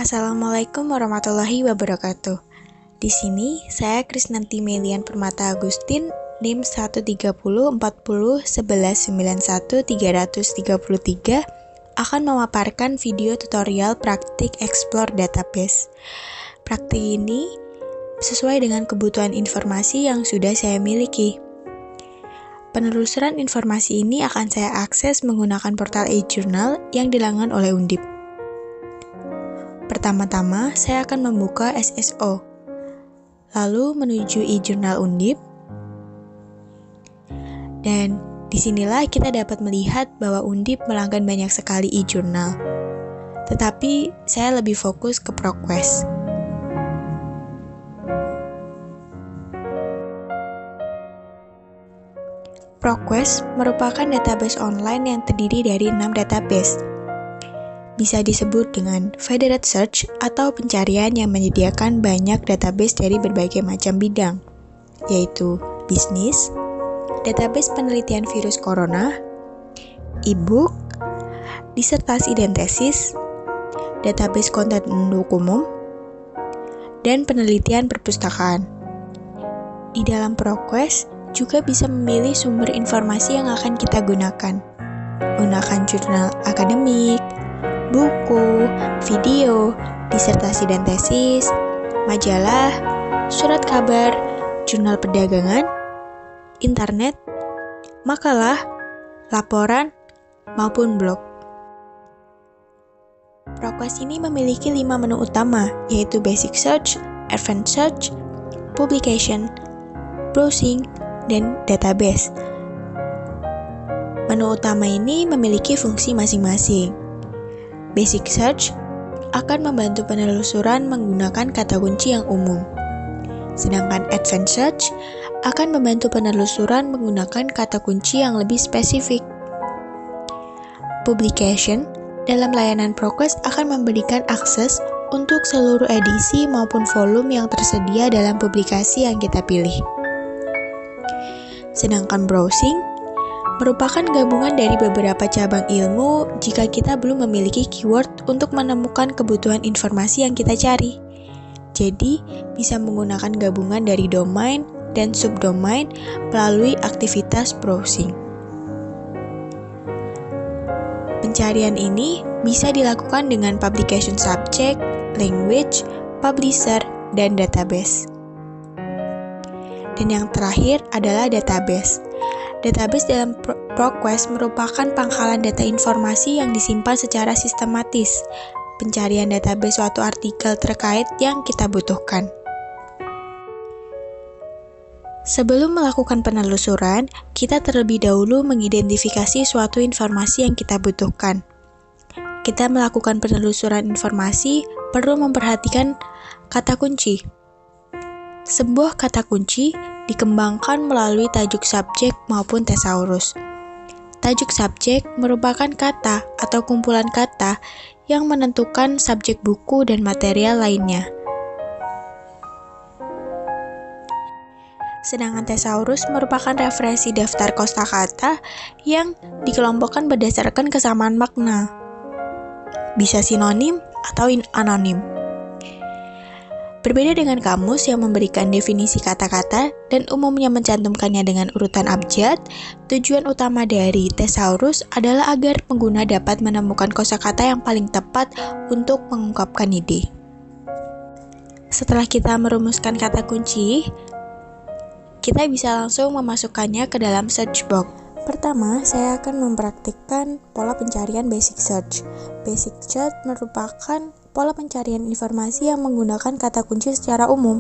Assalamualaikum warahmatullahi wabarakatuh. Di sini saya Krisnanti Melian Permata Agustin, NIM 13040401191-333 akan memaparkan video tutorial praktik Explore Database. Praktik ini sesuai dengan kebutuhan informasi yang sudah saya miliki. Penelusuran informasi ini akan saya akses menggunakan portal e-journal yang dilanggan oleh Undip. Pertama-tama, saya akan membuka SSO, lalu menuju e-journal Undip, dan disinilah kita dapat melihat bahwa Undip melanggan banyak sekali e-journal. Tetapi, saya lebih fokus ke ProQuest. ProQuest merupakan database online yang terdiri dari 6 database. Bisa disebut dengan federated search atau pencarian yang menyediakan banyak database dari berbagai macam bidang, yaitu bisnis, database penelitian virus corona, e-book, disertasi dan tesis, database konten untuk umum, dan penelitian perpustakaan. Di dalam ProQuest juga bisa memilih sumber informasi yang akan kita gunakan. Gunakan jurnal akademik, buku, video, disertasi dan tesis, majalah, surat kabar, jurnal perdagangan, internet, makalah, laporan, maupun blog. ProQuest ini memiliki 5 menu utama, yaitu Basic Search, Advanced Search, Publication, Browsing, dan Database. Menu utama ini memiliki fungsi masing-masing. Basic Search akan membantu penelusuran menggunakan kata kunci yang umum. Sedangkan Advanced Search akan membantu penelusuran menggunakan kata kunci yang lebih spesifik. Publication dalam layanan ProQuest akan memberikan akses untuk seluruh edisi maupun volume yang tersedia dalam publikasi yang kita pilih. Sedangkan Browsing merupakan gabungan dari beberapa cabang ilmu jika kita belum memiliki keyword untuk menemukan kebutuhan informasi yang kita cari. Jadi, bisa menggunakan gabungan dari domain dan subdomain melalui aktivitas browsing. Pencarian ini bisa dilakukan dengan publication subject, language, publisher, dan database. Dan yang terakhir adalah database. Database dalam ProQuest merupakan pangkalan data informasi yang disimpan secara sistematis. Pencarian database suatu artikel terkait yang kita butuhkan. Sebelum melakukan penelusuran, kita terlebih dahulu mengidentifikasi suatu informasi yang kita butuhkan. Kita melakukan penelusuran informasi perlu memperhatikan kata kunci. Sebuah kata kunci dikembangkan melalui tajuk subjek maupun thesaurus. Tajuk subjek merupakan kata atau kumpulan kata yang menentukan subjek buku dan material lainnya. Sedangkan thesaurus merupakan referensi daftar kosakata yang dikelompokkan berdasarkan kesamaan makna. Bisa sinonim atau anonim. Berbeda dengan kamus yang memberikan definisi kata-kata dan umumnya mencantumkannya dengan urutan abjad, tujuan utama dari thesaurus adalah agar pengguna dapat menemukan kosakata yang paling tepat untuk mengungkapkan ide. Setelah kita merumuskan kata kunci, kita bisa langsung memasukkannya ke dalam search box. Pertama, saya akan mempraktikkan pola pencarian Basic Search. Basic Search merupakan pola pencarian informasi yang menggunakan kata kunci secara umum.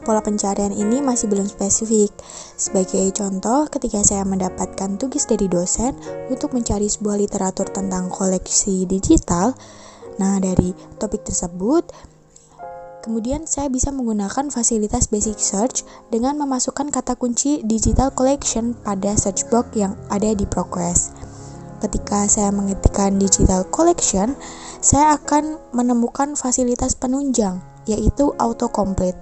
Pola pencarian ini masih belum spesifik. Sebagai contoh, ketika saya mendapatkan tugas dari dosen untuk mencari sebuah literatur tentang koleksi digital, dari topik tersebut, kemudian saya bisa menggunakan fasilitas Basic Search dengan memasukkan kata kunci digital collection pada search box yang ada di ProQuest. Ketika saya mengetikkan digital collection, saya akan menemukan fasilitas penunjang, yaitu autocomplete.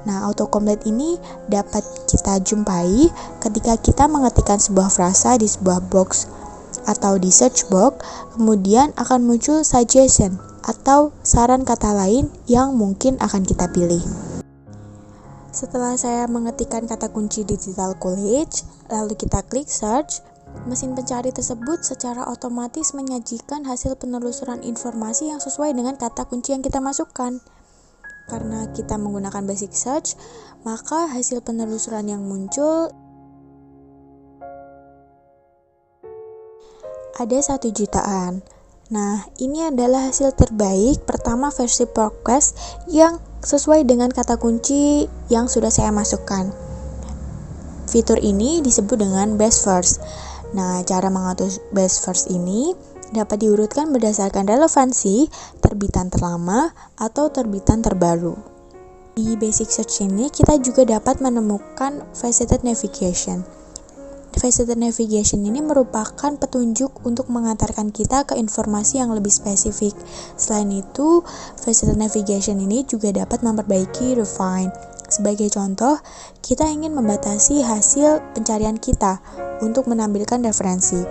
Autocomplete ini dapat kita jumpai ketika kita mengetikkan sebuah frasa di sebuah box atau di search box, kemudian akan muncul suggestion atau saran kata lain yang mungkin akan kita pilih. Setelah saya mengetikkan kata kunci Digital College, lalu kita klik search, mesin pencari tersebut secara otomatis menyajikan hasil penelusuran informasi yang sesuai dengan kata kunci yang kita masukkan. Karena kita menggunakan basic search, maka hasil penelusuran yang muncul ada 1 jutaan. Nah, ini adalah hasil terbaik pertama versi ProQuest yang sesuai dengan kata kunci yang sudah saya masukkan. Fitur ini disebut dengan best first. Nah, cara mengatur best first ini dapat diurutkan berdasarkan relevansi, terbitan terlama, atau terbitan terbaru. Di basic search ini, kita juga dapat menemukan faceted navigation. Faceted navigation ini merupakan petunjuk untuk mengantarkan kita ke informasi yang lebih spesifik. Selain itu, faceted navigation ini juga dapat memperbaiki refine. Sebagai contoh, kita ingin membatasi hasil pencarian kita untuk menampilkan referensi.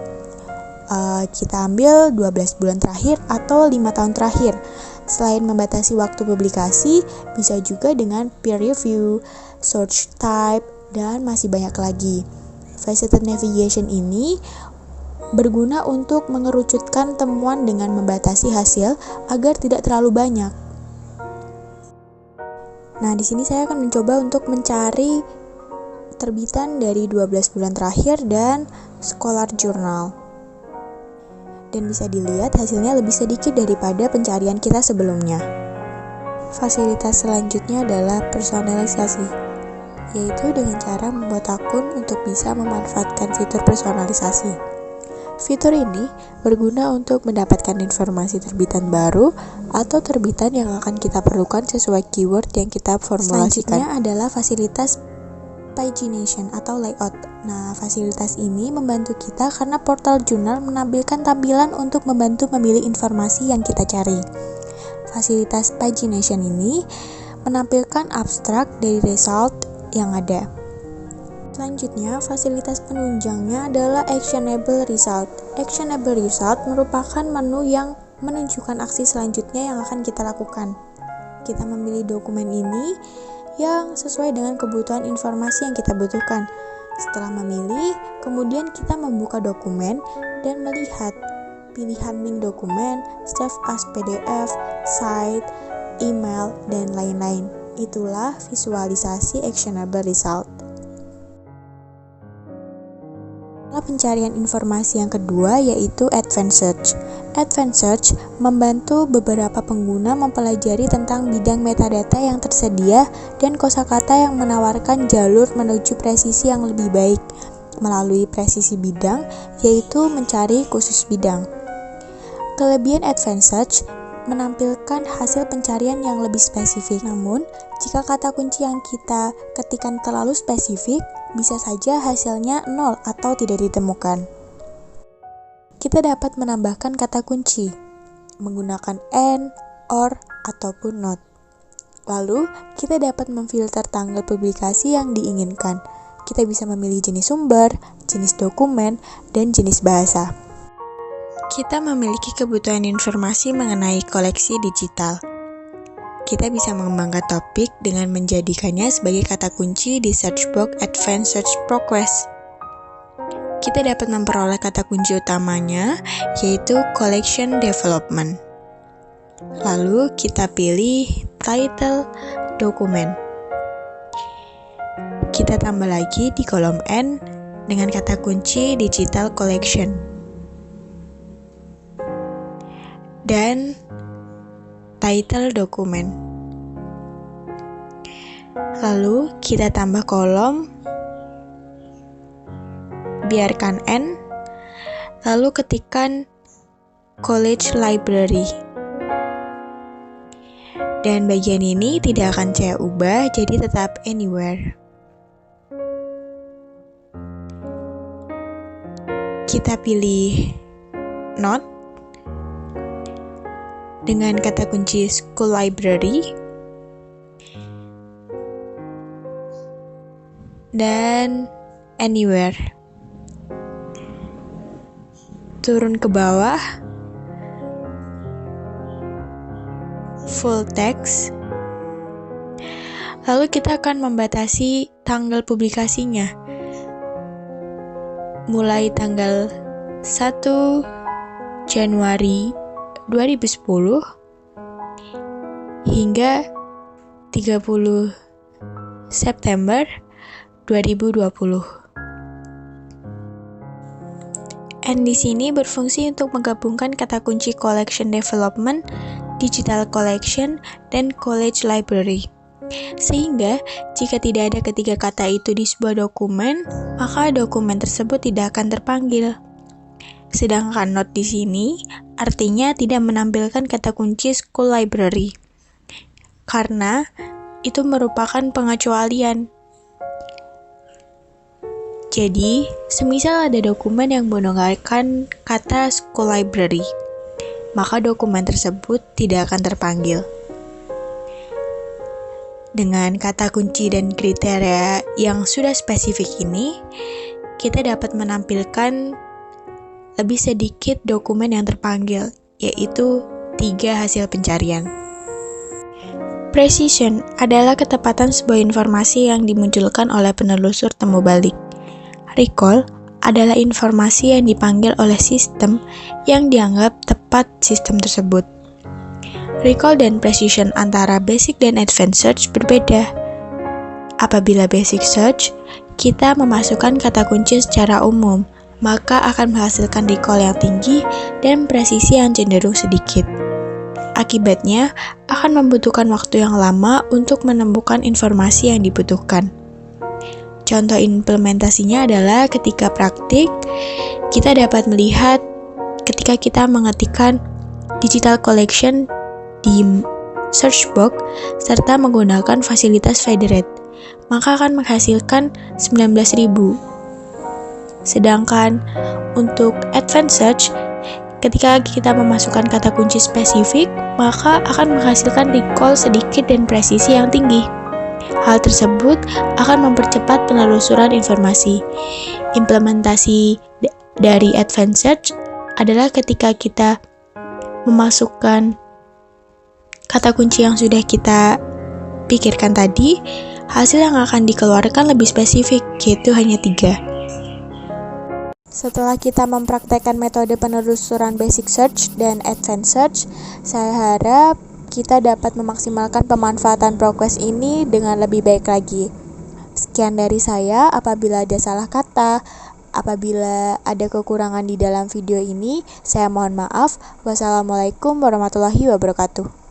Kita ambil 12 bulan terakhir atau 5 tahun terakhir. Selain membatasi waktu publikasi, bisa juga dengan peer review, search type, dan masih banyak lagi. Faceted navigation ini berguna untuk mengerucutkan temuan dengan membatasi hasil agar tidak terlalu banyak. Nah, di sini saya akan mencoba untuk mencari terbitan dari 12 bulan terakhir dan Scholar Journal. Dan bisa dilihat hasilnya lebih sedikit daripada pencarian kita sebelumnya. Fasilitas selanjutnya adalah personalisasi, yaitu dengan cara membuat akun untuk bisa memanfaatkan fitur personalisasi. Fitur ini berguna untuk mendapatkan informasi terbitan baru atau terbitan yang akan kita perlukan sesuai keyword yang kita formulasikan. Selanjutnya adalah fasilitas pagination atau layout. Nah, fasilitas ini membantu kita karena portal jurnal menampilkan tampilan untuk membantu memilih informasi yang kita cari. Fasilitas pagination ini menampilkan abstrak dari result yang ada. Selanjutnya, fasilitas penunjangnya adalah Actionable Result. Actionable Result merupakan menu yang menunjukkan aksi selanjutnya yang akan kita lakukan. Kita memilih dokumen ini yang sesuai dengan kebutuhan informasi yang kita butuhkan. Setelah memilih, kemudian kita membuka dokumen dan melihat pilihan link dokumen, save as PDF, site, email, dan lain-lain. Itulah visualisasi actionable result. Pencarian informasi yang kedua yaitu Advanced Search. Advanced Search membantu beberapa pengguna mempelajari tentang bidang metadata yang tersedia dan kosakata yang menawarkan jalur menuju presisi yang lebih baik melalui presisi bidang, yaitu mencari khusus bidang. Kelebihan Advanced Search menampilkan hasil pencarian yang lebih spesifik. Namun, jika kata kunci yang kita ketikkan terlalu spesifik, bisa saja hasilnya 0 atau tidak ditemukan. Kita dapat menambahkan kata kunci menggunakan and, or, ataupun not. Lalu, kita dapat memfilter tanggal publikasi yang diinginkan. Kita bisa memilih jenis sumber, jenis dokumen, dan jenis bahasa. Kita memiliki kebutuhan informasi mengenai koleksi digital. Kita bisa mengembangkan topik dengan menjadikannya sebagai kata kunci di search box Advanced Search ProQuest. Kita dapat memperoleh kata kunci utamanya, yaitu Collection Development. Lalu kita pilih title dokumen. Kita tambah lagi di kolom N dengan kata kunci Digital Collection. Dan title dokumen. Lalu kita tambah kolom, biarkan N, lalu ketikkan College Library. Dan bagian ini tidak akan saya ubah, jadi tetap anywhere. Kita pilih not dengan kata kunci School Library dan anywhere. Turun ke bawah, full text. Lalu kita akan membatasi tanggal publikasinya, mulai tanggal 1 Januari 2010 hingga 30 September 2020. And di sini berfungsi untuk menggabungkan kata kunci collection development, digital collection, dan college library. Sehingga, jika tidak ada ketiga kata itu di sebuah dokumen, maka dokumen tersebut tidak akan terpanggil. Sedangkan not di sini artinya tidak menampilkan kata kunci school library, karena itu merupakan pengecualian. Jadi, semisal ada dokumen yang menggunakan kata school library, maka dokumen tersebut tidak akan terpanggil. Dengan kata kunci dan kriteria yang sudah spesifik ini, kita dapat menampilkan lebih sedikit dokumen yang terpanggil, yaitu 3 hasil pencarian. Precision adalah ketepatan sebuah informasi yang dimunculkan oleh penelusur temu balik. Recall adalah informasi yang dipanggil oleh sistem yang dianggap tepat sistem tersebut. Recall dan precision antara basic dan advanced search berbeda. Apabila basic search, kita memasukkan kata kunci secara umum, maka akan menghasilkan recall yang tinggi dan presisi yang cenderung sedikit. Akibatnya, akan membutuhkan waktu yang lama untuk menemukan informasi yang dibutuhkan. Contoh implementasinya adalah ketika praktik, kita dapat melihat ketika kita mengetikkan digital collection di search box serta menggunakan fasilitas federate, maka akan menghasilkan 19.000. Sedangkan untuk advanced search, ketika kita memasukkan kata kunci spesifik, maka akan menghasilkan recall sedikit dan presisi yang tinggi. Hal tersebut akan mempercepat penelusuran informasi. Implementasi dari advanced search adalah ketika kita memasukkan kata kunci yang sudah kita pikirkan tadi, hasil yang akan dikeluarkan lebih spesifik, yaitu hanya 3. Setelah kita mempraktekkan metode penelusuran basic search dan advanced search, saya harap kita dapat memaksimalkan pemanfaatan ProQuest ini dengan lebih baik lagi. Sekian dari saya. Apabila ada salah kata, apabila ada kekurangan di dalam video ini, saya mohon maaf. Wassalamualaikum warahmatullahi wabarakatuh.